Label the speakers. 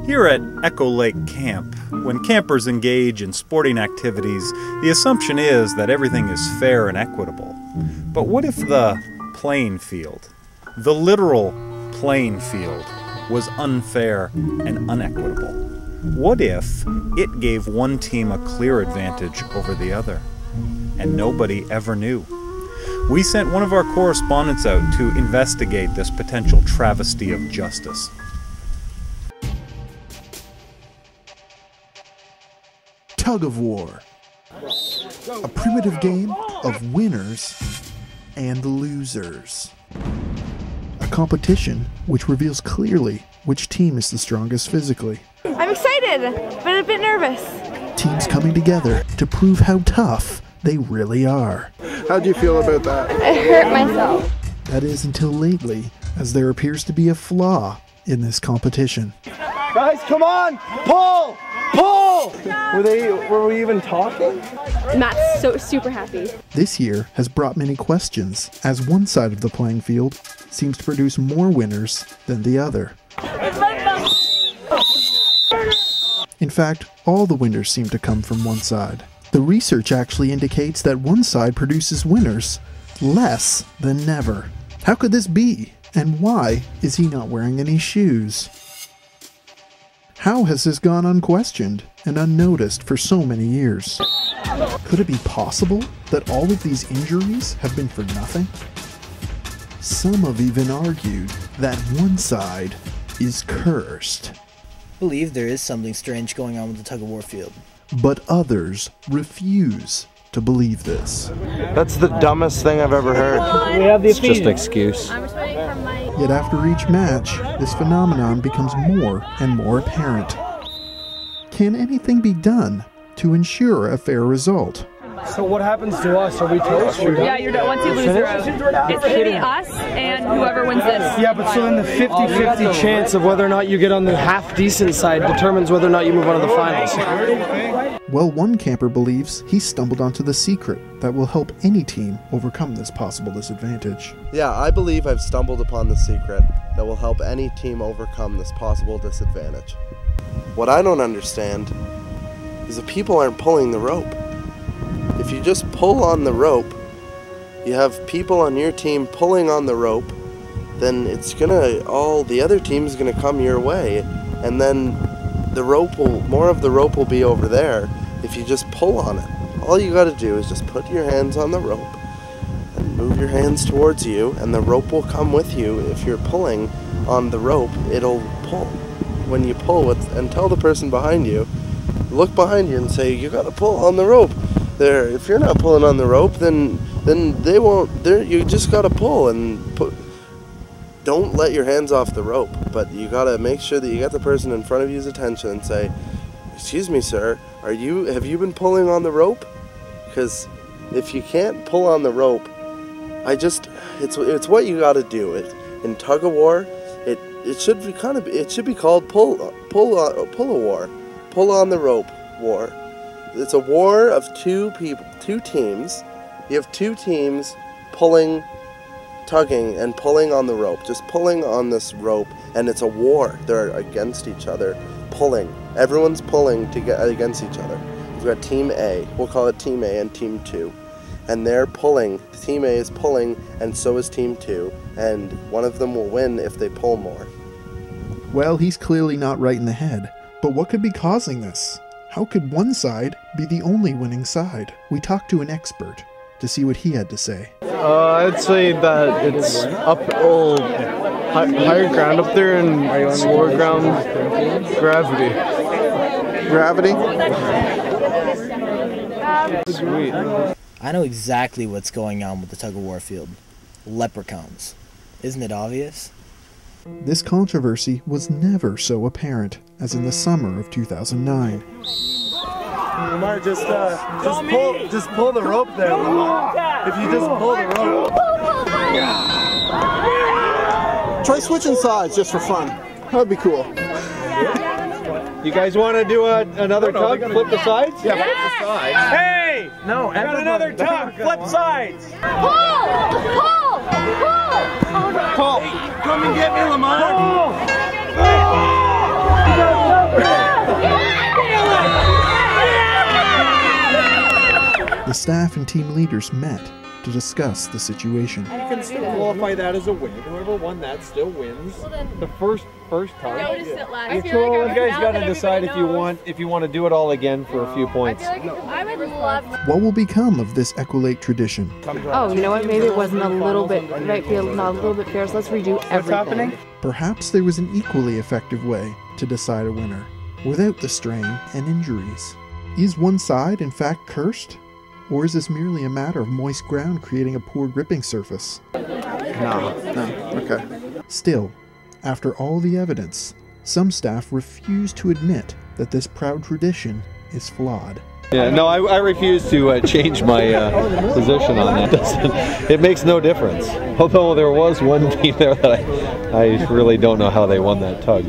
Speaker 1: Here at Echo Lake Camp, when campers engage in sporting activities, the assumption is that everything is fair and equitable. But what if the playing field, the literal playing field, was unfair and unequitable? What if it gave one team a clear advantage over the other, and nobody ever knew? We sent one of our correspondents out to investigate this potential travesty of justice.
Speaker 2: Tug of War, a primitive game of winners and losers. A competition which reveals clearly which team is the strongest physically.
Speaker 3: I'm excited, but a bit nervous.
Speaker 2: Teams coming together to prove how tough they really are.
Speaker 4: How do you feel about that?
Speaker 3: I hurt myself.
Speaker 2: That is until lately, as there appears to be a flaw in this competition.
Speaker 4: Guys, come on! Pull! Pull! Were we even talking?
Speaker 3: Matt's so super happy.
Speaker 2: This year has brought many questions, as one side of the playing field seems to produce more winners than the other. In fact, all the winners seem to come from one side. The research actually indicates that one side produces winners less than never. How could this be? And why is he not wearing any shoes? How has this gone unquestioned and unnoticed for so many years? Could it be possible that all of these injuries have been for nothing? Some have even argued that one side is cursed.
Speaker 5: I believe there is something strange going on with the tug of war field.
Speaker 2: But others refuse to believe this.
Speaker 4: That's the dumbest thing I've ever heard.
Speaker 6: It's just an excuse.
Speaker 2: Yet after each match, this phenomenon becomes more and more apparent. Can anything be done to ensure a fair result?
Speaker 6: So what happens to us? Are we toast?
Speaker 7: Yeah, you're done. Once you lose, you're out. It's hitting us and whoever wins this.
Speaker 6: Yeah, but so then the 50-50 chance of whether or not you get on the half-decent side determines whether or not you move on to the finals.
Speaker 2: Well, one camper believes he stumbled onto the secret that will help any team overcome this possible disadvantage.
Speaker 4: Yeah, I believe I've stumbled upon the secret that will help any team overcome this possible disadvantage. What I don't understand is that people aren't pulling the rope. If you just pull on the rope, you have people on your team pulling on the rope, then it's all the other team's gonna come your way, and then more of the rope will be over there if you just pull on it. All you gotta do is just put your hands on the rope and move your hands towards you, and the rope will come with you. If you're pulling on the rope, it'll pull. When you pull and tell the person behind you, look behind you and say, you gotta pull on the rope. If you're not pulling on the rope, then they won't. You just gotta pull and don't let your hands off the rope. But you gotta make sure that you got the person in front of you's attention and say, "Excuse me, sir, have you been pulling on the rope? Because if you can't pull on the rope, it's what you gotta do. In tug of war, it should be called pull a war, pull on the rope war." It's a war of two teams. You have two teams tugging and pulling on the rope, just pulling on this rope, and it's a war. They're against each other, pulling. Everyone's pulling against each other. You've got Team A, we'll call it Team A and Team 2, and they're pulling. Team A is pulling, and so is Team 2, and one of them will win if they pull more.
Speaker 2: Well, he's clearly not right in the head, but what could be causing this? How could one side be the only winning side? We talked to an expert to see what he had to say.
Speaker 6: I'd say that it's higher ground up there and lower ground gravity.
Speaker 4: Gravity?
Speaker 6: Sweet.
Speaker 5: I know exactly what's going on with the tug of war field. Leprechauns. Isn't it obvious?
Speaker 2: This controversy was never so apparent as in the summer of 2009.
Speaker 4: Lamar, just pull the rope there, Lamar. If you just pull the rope.
Speaker 8: Try switching sides just for fun. That'd be cool.
Speaker 6: You guys want to do another tug? Flip the sides?
Speaker 4: Yeah, flip the sides.
Speaker 6: Hey!
Speaker 4: No,
Speaker 6: we got another tug. Flip sides.
Speaker 3: Pull! Pull! Pull!
Speaker 4: Pull! Come and get me, Lamar!
Speaker 6: Pull!
Speaker 2: the staff and team leaders met to discuss the situation.
Speaker 9: You can still qualify that as a win. Whoever won that still wins. The first tug.
Speaker 3: Noticed it last
Speaker 9: You guys got to decide if you want to do it all again for a few points.
Speaker 3: I would love.
Speaker 2: What will become of this Echo-Lake tradition?
Speaker 7: Oh, you know what? Maybe it wasn't a little bit, it might be not a little bit fair, so let's redo everything.
Speaker 9: What's happening?
Speaker 2: Perhaps there was an equally effective way to decide a winner, without the strain and injuries. Is one side in fact cursed? Or is this merely a matter of moist ground creating a poor gripping surface?
Speaker 8: No, okay.
Speaker 2: Still, after all the evidence, some staff refuse to admit that this proud tradition is flawed.
Speaker 10: Yeah, no, I refuse to change my position on that. It makes no difference. Although there was one team there that I really don't know how they won that tug.